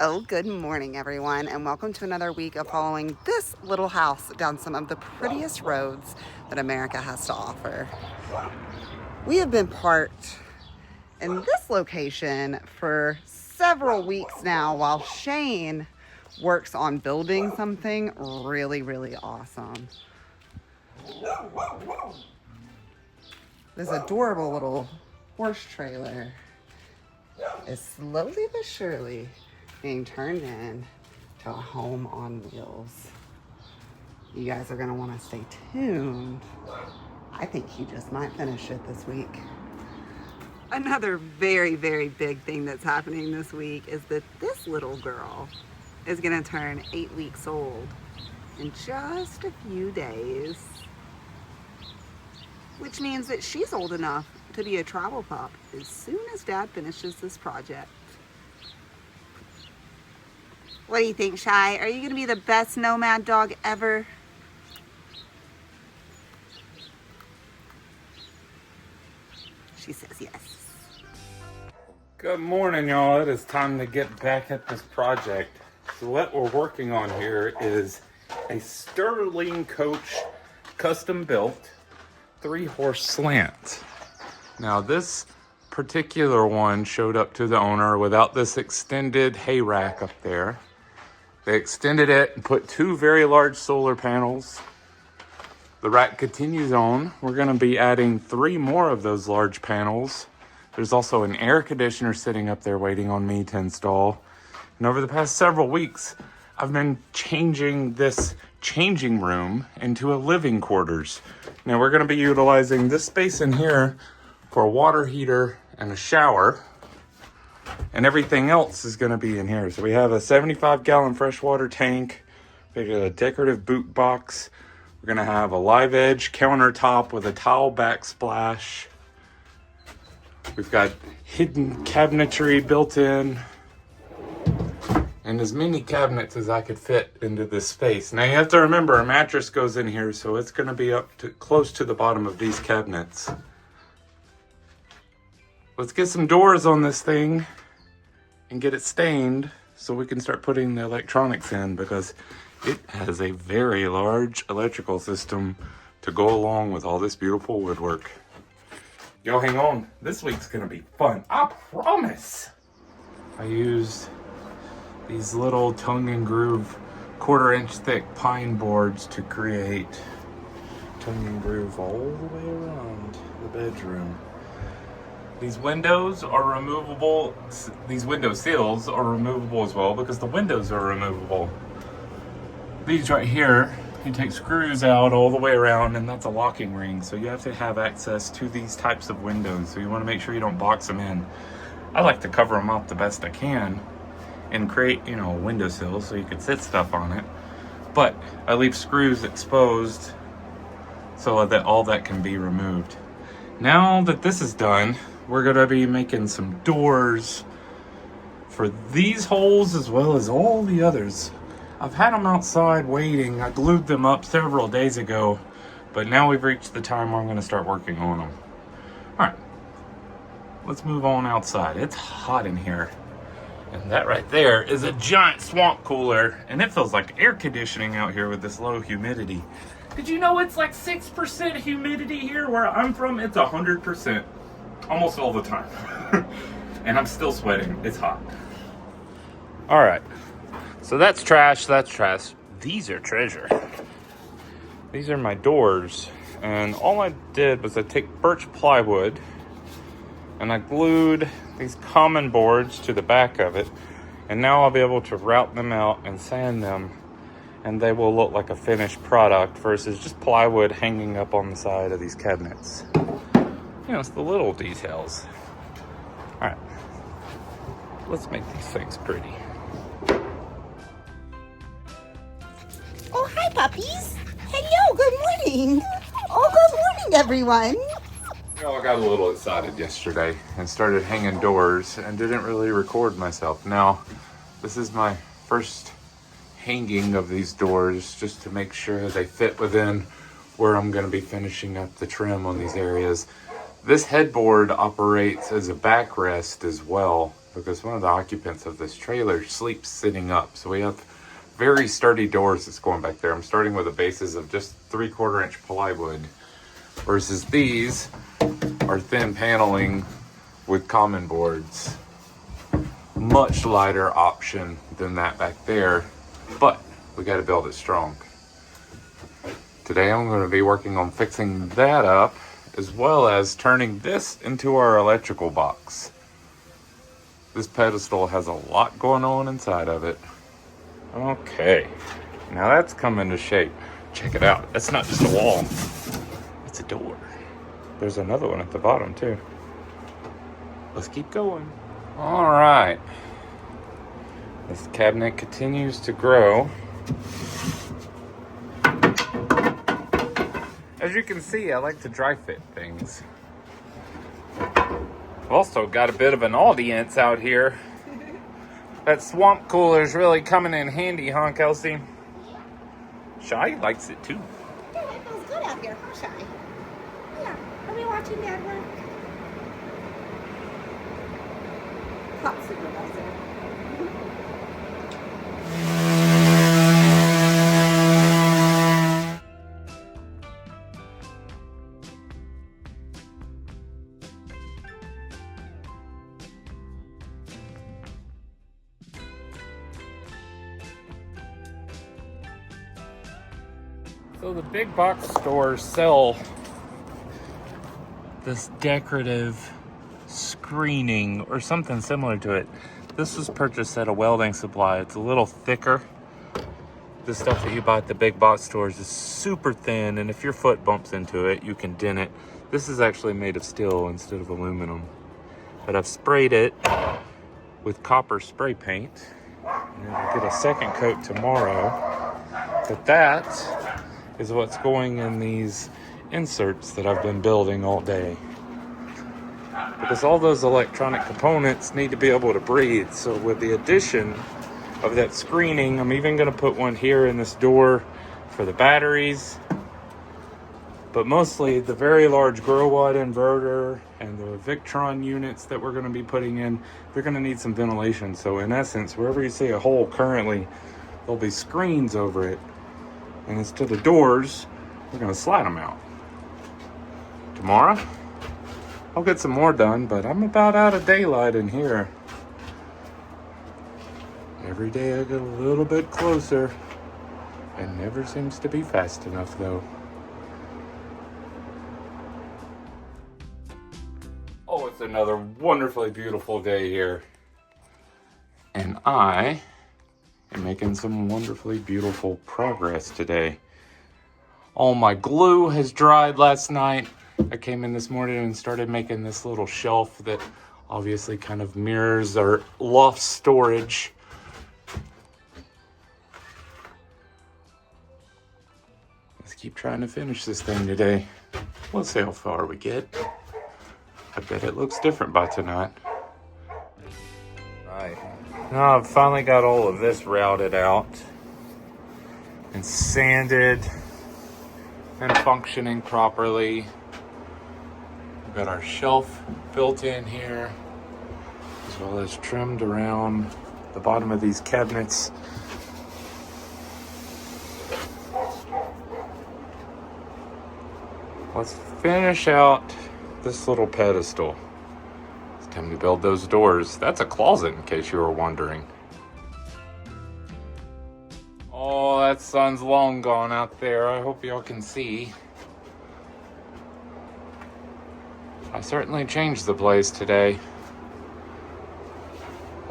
Oh, good morning, everyone, and welcome to another week of following this little house down some of the prettiest roads that America has to offer. We have been parked in this location for several weeks now while Shane works on building something really, really awesome. This adorable little horse trailer is slowly but surely being turned in to a home on wheels. You guys are gonna wanna stay tuned. I think he just might finish it this week. Another very, very big thing that's happening this week is that this little girl is gonna turn 8 weeks old in just a few days, which means that she's old enough to be a travel pup as soon as Dad finishes this project. What do you think, Shai? Are you gonna be the best nomad dog ever? She says yes. Good morning, y'all. It is time to get back at this project. So what we're working on here is a Sterling Coach custom built 3-horse slant. Now this particular one showed up to the owner without this extended hay rack up there. They extended it and put 2 very large solar panels. The rack continues on. We're gonna be adding 3 more of those large panels. There's also an air conditioner sitting up there waiting on me to install. And over the past several weeks, I've been changing this changing room into a living quarters. Now we're gonna be utilizing this space in here for a water heater and a shower. And everything else is gonna be in here. So we have a 75-gallon freshwater tank. We got a decorative boot box. We're gonna have a live edge countertop with a tile backsplash. We've got hidden cabinetry built in. And as many cabinets as I could fit into this space. Now you have to remember a mattress goes in here, so it's gonna be up to close to the bottom of these cabinets. Let's get some doors on this thing and get it stained so we can start putting the electronics in, because it has a very large electrical system to go along with all this beautiful woodwork. Yo, hang on. This week's gonna be fun. I promise. I used these little tongue and groove 1/4-inch thick pine boards to create tongue and groove all the way around the bedroom. These windows are removable. These window sills are removable as well because the windows are removable. These right here, you take screws out all the way around, and that's a locking ring. So you have to have access to these types of windows. So you want to make sure you don't box them in. I like to cover them up the best I can and create, a windowsill so you can sit stuff on it. But I leave screws exposed so that all that can be removed. Now that this is done, we're gonna be making some doors for these holes as well as all the others. I've had them outside waiting. I glued them up several days ago, but now we've reached the time where I'm gonna start working on them. All right, let's move on outside. It's hot in here. And that right there is a giant swamp cooler, and it feels like air conditioning out here with this low humidity. Did you know it's like 6% humidity here? Where I'm from, it's 100%. Almost all the time. And I'm still sweating. It's hot. All right. So that's trash. That's trash. These are treasure. These are my doors. And all I did was I take birch plywood and I glued these common boards to the back of it. And now I'll be able to route them out and sand them. And they will look like a finished product versus just plywood hanging up on the side of these cabinets. It's the little details. All right, let's make these things pretty. Oh, hi, puppies. Hello, good morning. Oh, good morning, everyone. I got a little excited yesterday and started hanging doors and didn't really record myself. Now, this is my first hanging of these doors just to make sure they fit within where I'm going to be finishing up the trim on these areas. This headboard operates as a backrest as well. because one of the occupants of this trailer sleeps sitting up. So we have very sturdy doors that's going back there. I'm starting with the bases of just 3/4 inch plywood, versus these are thin paneling with common boards. Much lighter option than that back there, but we got to build it strong. Today I'm going to be working on fixing that up, as well as turning this into our electrical box. This pedestal has a lot going on inside of it. Okay, now that's coming to shape. Check it out. That's not just a wall, it's a door. There's another one at the bottom too. Let's keep going. All right. This cabinet continues to grow. As you can see, I like to dry fit things. I've also got a bit of an audience out here. That swamp cooler is really coming in handy, huh, Kelsey? Shai likes it too. Yeah, it feels good out here, huh, Shai? Yeah. Are we watching Dad work? Top supervisor. So the big box stores sell this decorative screening or something similar to it. This was purchased at a welding supply. It's a little thicker. The stuff that you buy at the big box stores is super thin, and if your foot bumps into it, you can dent it. This is actually made of steel instead of aluminum. But I've sprayed it with copper spray paint, and I'll get a second coat tomorrow. But that is what's going in these inserts that I've been building all day. Because all those electronic components need to be able to breathe. So with the addition of that screening, I'm even going to put one here in this door for the batteries. But mostly the very large grow watt inverter and the Victron units that we're going to be putting in, they're going to need some ventilation. So in essence, wherever you see a hole currently, there'll be screens over it. And instead of doors, we're going to slide them out. Tomorrow, I'll get some more done, but I'm about out of daylight in here. Every day I get a little bit closer. It never seems to be fast enough, though. Oh, it's another wonderfully beautiful day here. And I am making some wonderfully beautiful progress today. All my glue has dried last night. I came in this morning and started making this little shelf that obviously kind of mirrors our loft storage. Let's keep trying to finish this thing today. We'll see how far we get. I bet it looks different by tonight. Right. Now I've finally got all of this routed out and sanded and functioning properly. We've got our shelf built in here, as well as trimmed around the bottom of these cabinets. Let's finish out this little pedestal. It's time to build those doors. That's a closet, in case you were wondering. Oh, that sun's long gone out there. I hope y'all can see. I certainly changed the place today.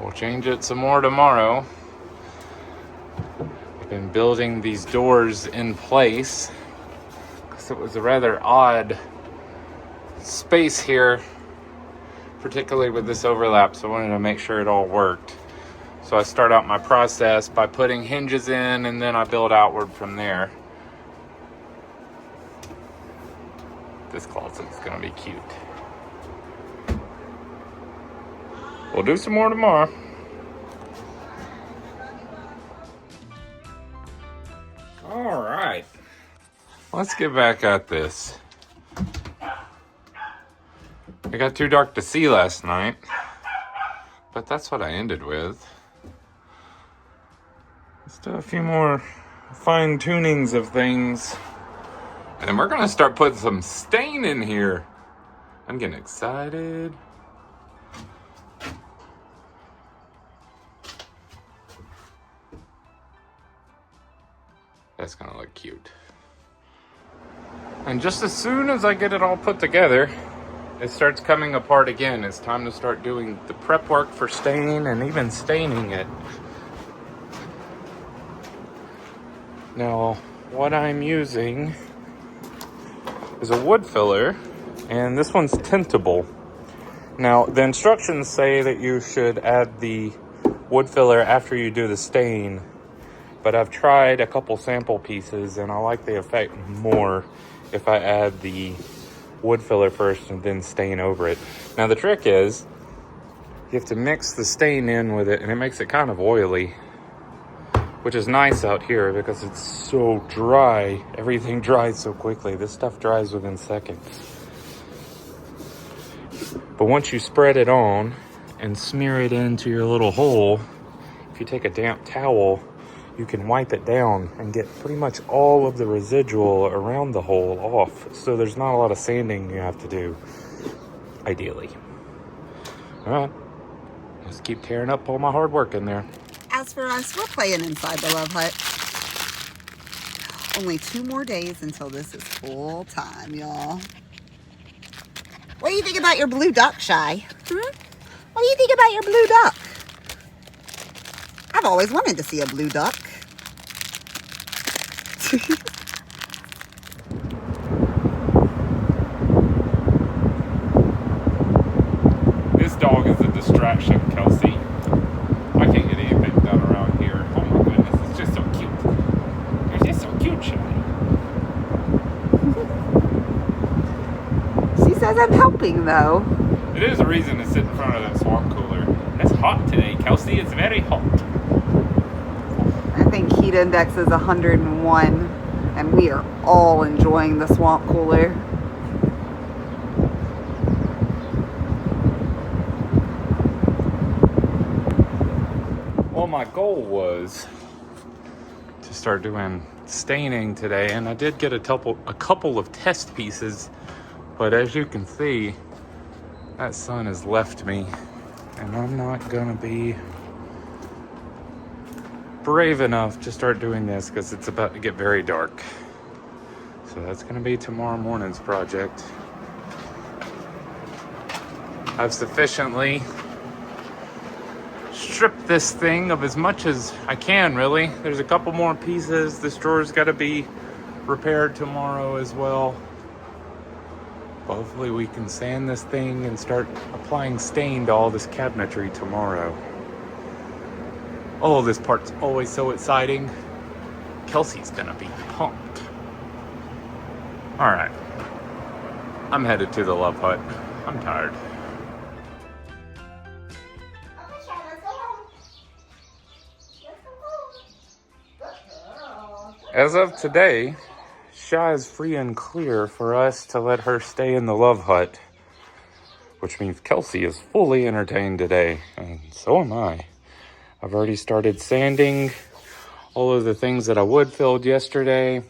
We'll change it some more tomorrow. I've been building these doors in place because it was a rather odd space here, particularly with this overlap, so I wanted to make sure it all worked. So I start out my process by putting hinges in, and then I build outward from there. This closet's gonna be cute. We'll do some more tomorrow. All right, let's get back at this. It got too dark to see last night, but that's what I ended with. Let's do a few more fine tunings of things. And then we're gonna start putting some stain in here. I'm getting excited. That's gonna look cute. And just as soon as I get it all put together, it starts coming apart again. It's time to start doing the prep work for stain and even staining it. Now, what I'm using is a wood filler, and this one's tintable. Now, the instructions say that you should add the wood filler after you do the stain, but I've tried a couple sample pieces and I like the effect more if I add the wood filler first and then stain over it. Now, the trick is you have to mix the stain in with it, and it makes it kind of oily, which is nice out here because it's so dry. Everything dries so quickly. This stuff dries within seconds. But once you spread it on and smear it into your little hole, if you take a damp towel, you can wipe it down and get pretty much all of the residual around the hole off. So there's not a lot of sanding you have to do, ideally. All right, let's keep tearing up all my hard work in there. As for us, we're playing inside the Love Hut. Only 2 more days until this is full time, y'all. What do you think about your blue duck, Shai? What do you think about your blue duck? I've always wanted to see a blue duck. This dog is a distraction, Kelsey. I can't get anything done around here. Oh my goodness, it's just so cute. You're just so cute, Shai. She says I'm helping, though. It is a reason to sit in front of that swamp cooler. It's hot today, Kelsey. It's very hot. I think heat index is 101, and we are all enjoying the swamp cooler. Well, my goal was to start doing staining today, and I did get a couple of test pieces, but as you can see, that sun has left me, and I'm not gonna be brave enough to start doing this because it's about to get very dark. So that's gonna be tomorrow morning's project. I've sufficiently stripped this thing of as much as I can, really. There's a couple more pieces. This drawer's got to be repaired tomorrow as well. Hopefully we can sand this thing and start applying stain to all this cabinetry tomorrow. Oh, this part's always so exciting. Kelsey's gonna be pumped. All right, I'm headed to the Love Hut. I'm tired. As of today, Shai is free and clear for us to let her stay in the Love Hut, which means Kelsey is fully entertained today, and so am I. I've already started sanding all of the things that I wood filled yesterday,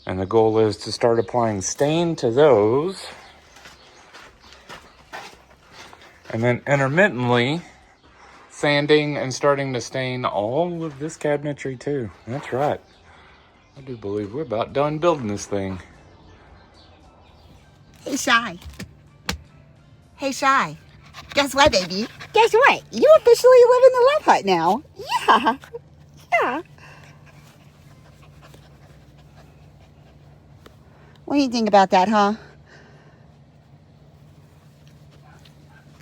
and the goal is to start applying stain to those, and then intermittently sanding and starting to stain all of this cabinetry too. That's right. I do believe we're about done building this thing. Hey, Shai. Hey, Shai. Guess what, baby? Guess what? You officially live in the Love Hut now. Yeah. Yeah. What do you think about that, huh?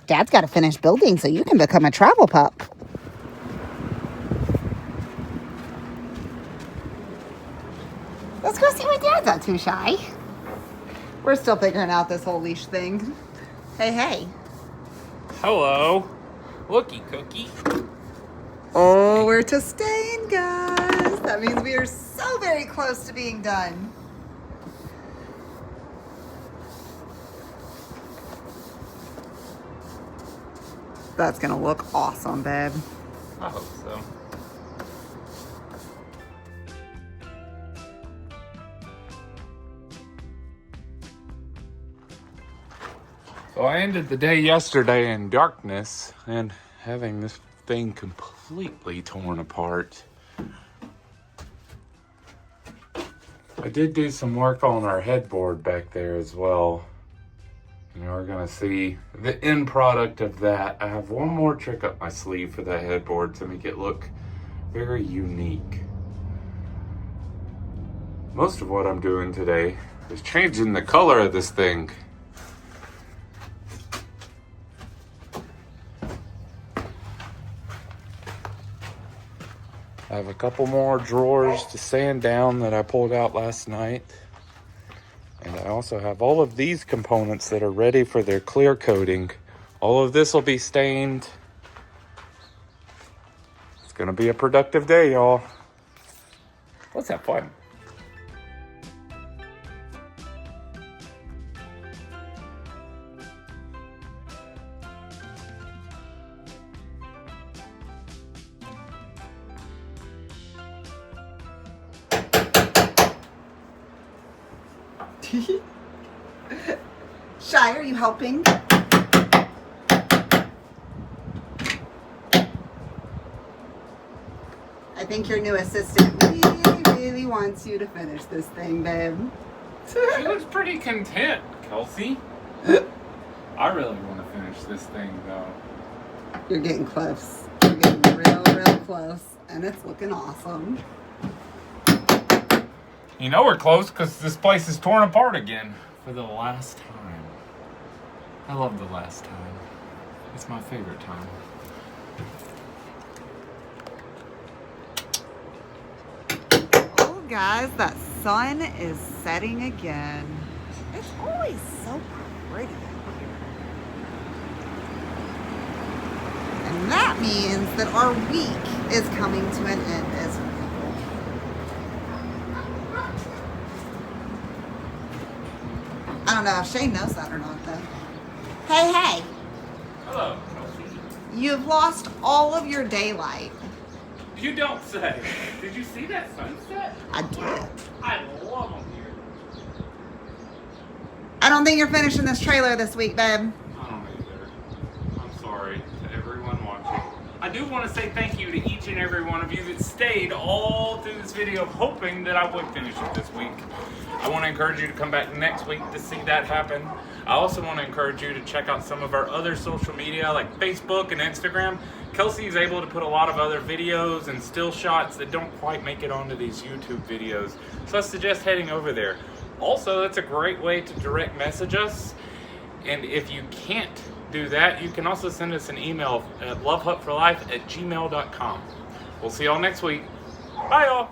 Dad's got to finish building so you can become a travel pup. Let's go see what Dad's up to, Shai. We're still figuring out this whole leash thing. Hey, hey. Hello. Looky cookie. Oh, we're to stain, guys. That means we are so very close to being done. That's gonna look awesome, babe. I hope so. So I ended the day yesterday in darkness and having this thing completely torn apart. I did do some work on our headboard back there as well. And we're gonna see the end product of that. I have one more trick up my sleeve for that headboard to make it look very unique. Most of what I'm doing today is changing the color of this thing. I have a couple more drawers to sand down that I pulled out last night. And I also have all of these components that are ready for their clear coating. All of this will be stained. It's gonna be a productive day, y'all. Let's have fun. Shai, are you helping? I think your new assistant really wants you to finish this thing, babe. She looks pretty content, Kelsey. I really want to finish this thing, though. You're getting close. You're getting real close, and it's looking awesome. You know we're close because this place is torn apart again for the last time. I love the last time. It's my favorite time. Oh, guys, that sun is setting again. It's always so pretty out here. And that means that our week is coming to an end as well. I don't know if Shane knows that or not, though. Hey. Hello, Kelsey. You've lost all of your daylight. You don't say. Did you see that sunset? I did. I love them here. I don't think you're finishing this trailer this week, babe. I don't either. I'm sorry to everyone watching. I do want to say thank you to each and every one of you that stayed all through this video hoping that I would finish it this week. I want to encourage you to come back next week to see that happen. I also want to encourage you to check out some of our other social media like Facebook and Instagram. Kelsey is able to put a lot of other videos and still shots that don't quite make it onto these YouTube videos. So I suggest heading over there. Also, that's a great way to direct message us. And if you can't do that, you can also send us an email at LoveHut4Life@gmail.com. We'll see y'all next week. Bye, y'all.